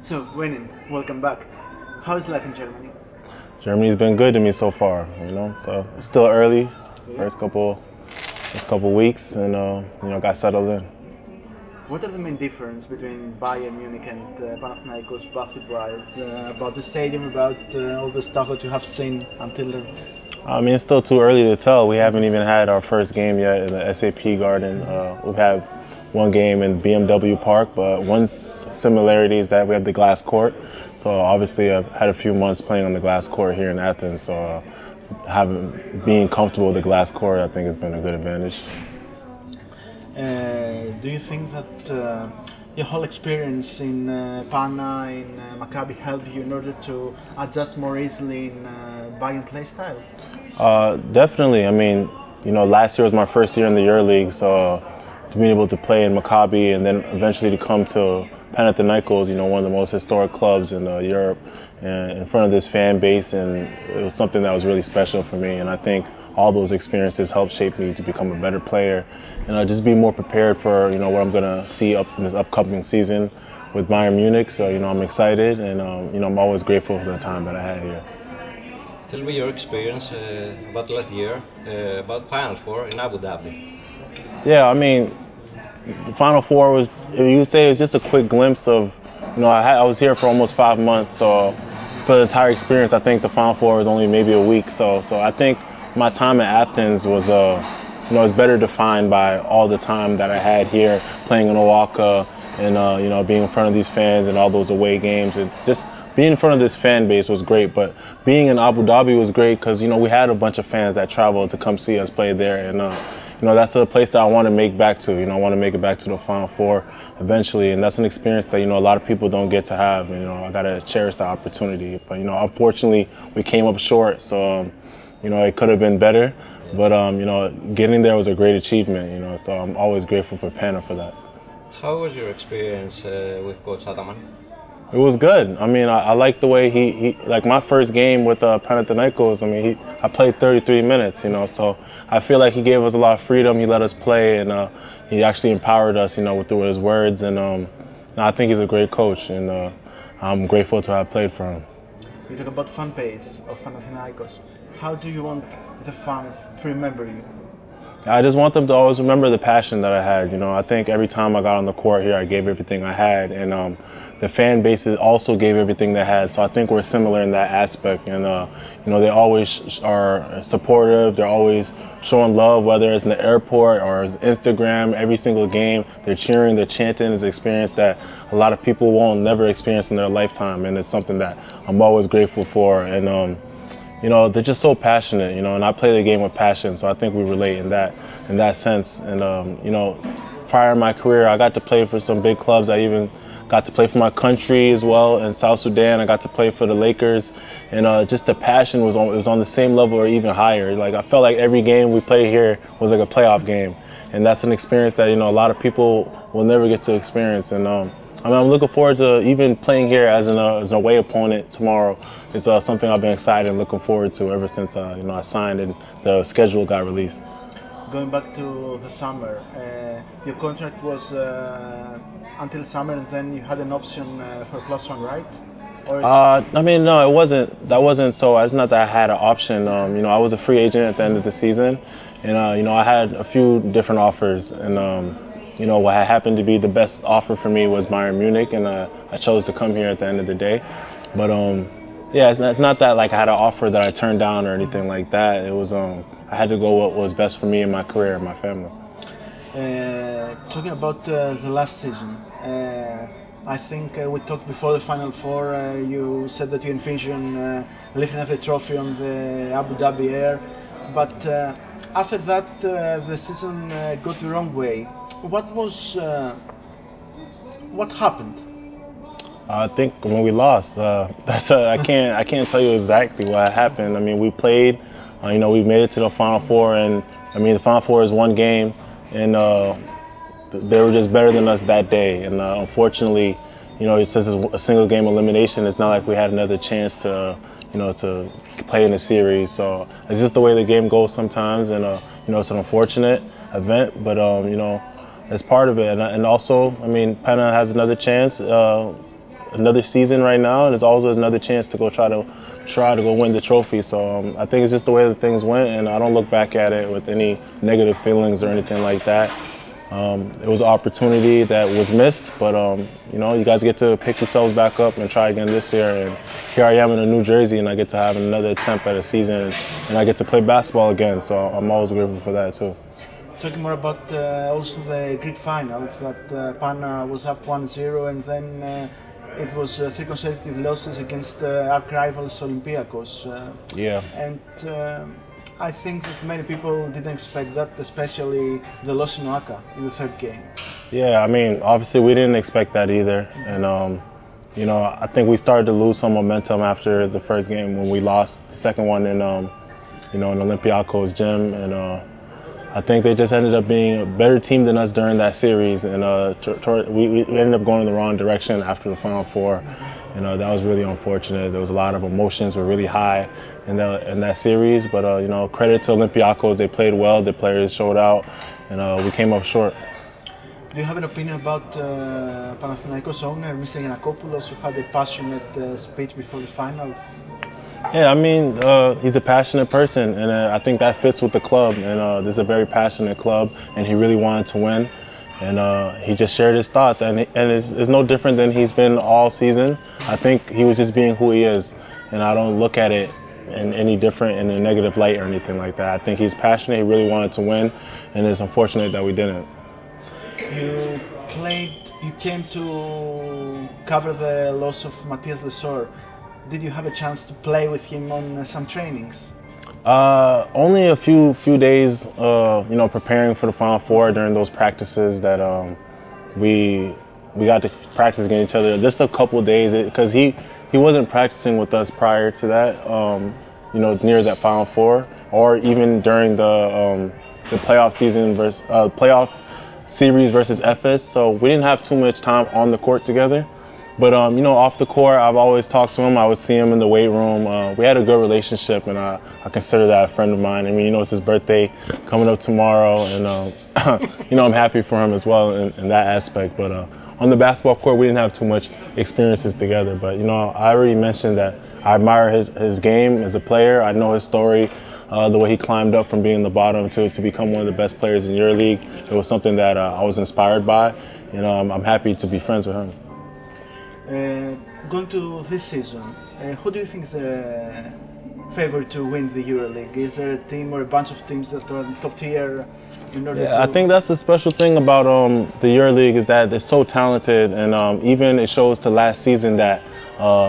So, Gwenin, welcome back. How is life in Germany? Germany's been good to me so far, So it's still early, first couple weeks, and got settled in. What are the main differences between Bayern Munich and Panathinaikos basketball-wise? About the stadium, about all the stuff that you have seen until then? I mean, it's still too early to tell. We haven't even had our first game yet in the SAP Garden. We've had one game in BMW Park, but one similarity is that we have the glass court. So obviously I've had a few months playing on the glass court here in Athens, so being comfortable with the glass court I think has been a good advantage. Do you think that your whole experience in Pana, in Maccabi helped you in order to adjust more easily in Bayern play style? Definitely. I mean, last year was my first year in the Euroleague, so to be able to play in Maccabi and then eventually to come to Panathinaikos, one of the most historic clubs in Europe, and in front of this fan base, and it was something that was really special for me. And I think all those experiences helped shape me to become a better player, and just be more prepared for what I'm gonna see up in this upcoming season with Bayern Munich. So I'm excited, and I'm always grateful for the time that I had here. Tell me your experience about last year, about Final Four in Abu Dhabi. Yeah, I mean, the Final Four was, you would say, it's just a quick glimpse of, I was here for almost 5 months, so for the entire experience, I think the Final Four was only maybe a week. So I think my time at Athens was, was better defined by all the time that I had here playing in ΟΑΚΑ and, being in front of these fans and all those away games. And just being in front of this fan base was great, but being in Abu Dhabi was great because, we had a bunch of fans that traveled to come see us play there. And, that's a place that I want to make back to. I want to make it back to the Final Four eventually, and that's an experience that, a lot of people don't get to have. I got to cherish the opportunity. But, unfortunately, we came up short, so, it could have been better. But, getting there was a great achievement, so I'm always grateful for Pana for that. How was your experience with Coach Ataman? It was good. I mean, I like the way he like my first game with Panathinaikos. I mean, I played 33 minutes, so I feel like he gave us a lot of freedom. He let us play, and he actually empowered us, with his words. And I think he's a great coach, and I'm grateful to have played for him. You talk about fan base of Panathinaikos. How do you want the fans to remember you? I just want them to always remember the passion that I had. I think every time I got on the court here, I gave everything I had, and the fan base also gave everything they had. So I think we're similar in that aspect, and they always are supportive. They're always showing love, whether it's in the airport or it's Instagram. Every single game, they're cheering, they're chanting. It's an experience that a lot of people won't never experience in their lifetime, and it's something that I'm always grateful for. And they're just so passionate, and I play the game with passion, so I think we relate in that sense. And prior in my career, I got to play for some big clubs. I even got to play for my country as well in South Sudan. I got to play for the Lakers, and just the passion was on the same level or even higher. Like I felt like every game we played here was like a playoff game, and that's an experience that a lot of people will never get to experience. And I'm looking forward to even playing here as an away opponent tomorrow. It's something I've been excited and looking forward to ever since I signed and the schedule got released. Going back to the summer, your contract was until summer, and then you had an option for +1, right? Or I mean, no, it wasn't. That wasn't so. It's not that I had an option. I was a free agent at the end of the season, and I had a few different offers, and what had happened to be the best offer for me was Bayern Munich, and I chose to come here at the end of the day. But yeah, it's not that like I had an offer that I turned down or anything like that. It was I had to go what was best for me and my career and my family. Talking about the last season, I think we talked before the Final Four. You said that you envision lifting up the trophy on the Abu Dhabi Air, but after that the season got the wrong way. What happened? I think when we lost, I can't tell you exactly what happened. I mean, we played, we made it to the Final Four, and I mean the Final Four is one game, and they were just better than us that day. And unfortunately, since it's a single game elimination, it's not like we had another chance to, to play in the series. So it's just the way the game goes sometimes, and it's an unfortunate event, but it's part of it. And also, I mean, Pana has another chance. another season right now, and it's also another chance to go try to go win the trophy. So I think it's just the way that things went, and I don't look back at it with any negative feelings or anything like that. It was an opportunity that was missed, but you know, you guys get to pick yourselves back up and try again this year. And here I am in a New Jersey, and I get to have another attempt at a season, and I get to play basketball again. So I'm always grateful for that too. Talking more about also the Greek finals, that Pana was up 1-0, and then it was 3 consecutive losses against arch rivals Olympiacos. Yeah. And I think that many people didn't expect that, especially the loss in ΟΑΚΑ in the third game. Yeah, I mean, obviously we didn't expect that either, and you know, I think we started to lose some momentum after the first game when we lost the second one in you know, in Olympiacos gym, and I think they just ended up being a better team than us during that series, and we ended up going in the wrong direction after the Final Four. You know, that was really unfortunate. There was a lot of emotions were really high in that series, but you know, credit to Olympiacos. They played well. The players showed out, and we came up short. Do you have an opinion about Panathinaikos owner, Mr. Giannakopoulos, who had a passionate speech before the finals? Yeah, I mean, he's a passionate person, and I think that fits with the club. And this is a very passionate club, and he really wanted to win. And he just shared his thoughts, and it's no different than he's been all season. I think he was just being who he is, and I don't look at it in any different in a negative light or anything like that. I think he's passionate. He really wanted to win, and it's unfortunate that we didn't. You came to cover the loss of Matthias Lesor. Did you have a chance to play with him on some trainings? Only a few days, you know, preparing for the Final Four during those practices that we got to practice against each other. Just a couple of days, because he wasn't practicing with us prior to that, you know, near that Final Four, or even during the playoff season versus playoff series versus FS. So we didn't have too much time on the court together. But you know, off the court, I've always talked to him. I would see him in the weight room. We had a good relationship, and I consider that a friend of mine. I mean, you know, it's his birthday coming up tomorrow, and you know, I'm happy for him as well in that aspect. But on the basketball court, we didn't have too much experiences together. But you know, I already mentioned that I admire his game as a player. I know his story, the way he climbed up from being the bottom to become one of the best players in your league. It was something that I was inspired by. You know, I'm happy to be friends with him. Going to this season, who do you think is the favorite to win the EuroLeague? Is there a team or a bunch of teams that are top tier in order to... I think that's the special thing about the EuroLeague, is that it's so talented, and even it shows to last season that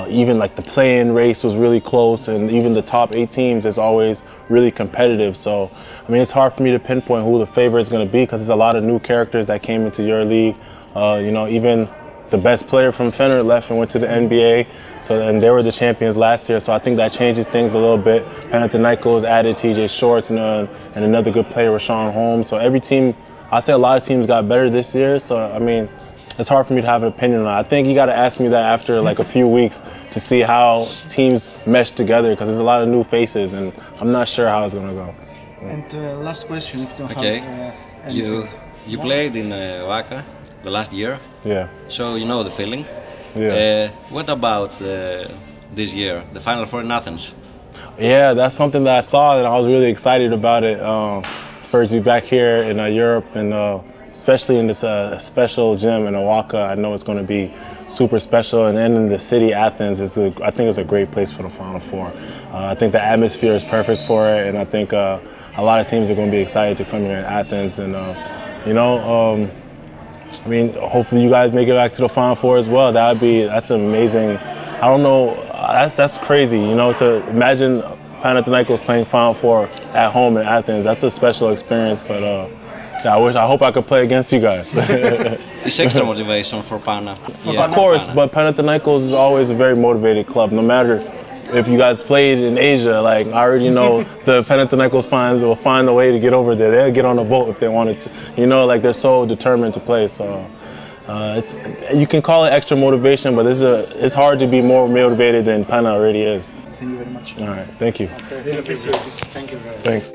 even like the play-in race was really close, and even the top 8 teams is always really competitive. So I mean, it's hard for me to pinpoint who the favorite is going to be, because there's a lot of new characters that came into EuroLeague. You know, even the best player from Fener left and went to the NBA, and they were the champions last year. So I think that changes things a little bit. Panathinaikos added TJ Shorts and another good player, Rashawn Holmes. So every team, I say a lot of teams got better this year. So I mean, it's hard for me to have an opinion on it. I think you got to ask me that after like a few weeks to see how teams mesh together, because there's a lot of new faces, and I'm not sure how it's going to go. And last question, if you don't have anything. You played in ΟΑΚΑ the last year. Yeah. So you know the feeling. Yeah. What about this year, the Final Four in Athens? Yeah, that's something that I saw, and I was really excited about it. First, to be back here in Europe, and especially in this special gym in ΟΑΚΑ, I know it's going to be super special. And then in the city, Athens, I think it's a great place for the Final Four. I think the atmosphere is perfect for it, and I think a lot of teams are going to be excited to come here in Athens. And you know, I mean, hopefully you guys make it back to the Final Four as well. That's amazing. I don't know, that's crazy, you know, to imagine Panathinaikos playing Final Four at home in Athens. That's a special experience, but I hope I could play against you guys. It's extra motivation for Pana. Of course, but Panathinaikos is always a very motivated club, no matter if you guys played in Asia. Like, I already know the Panathinaikos fans will find a way to get over there. They'll get on a boat if they wanted to. You know, like, they're so determined to play. So you can call it extra motivation, but it's hard to be more motivated than Pana already is. Thank you very much. All right, thank you. Really appreciate it. Thank you very much. Thanks.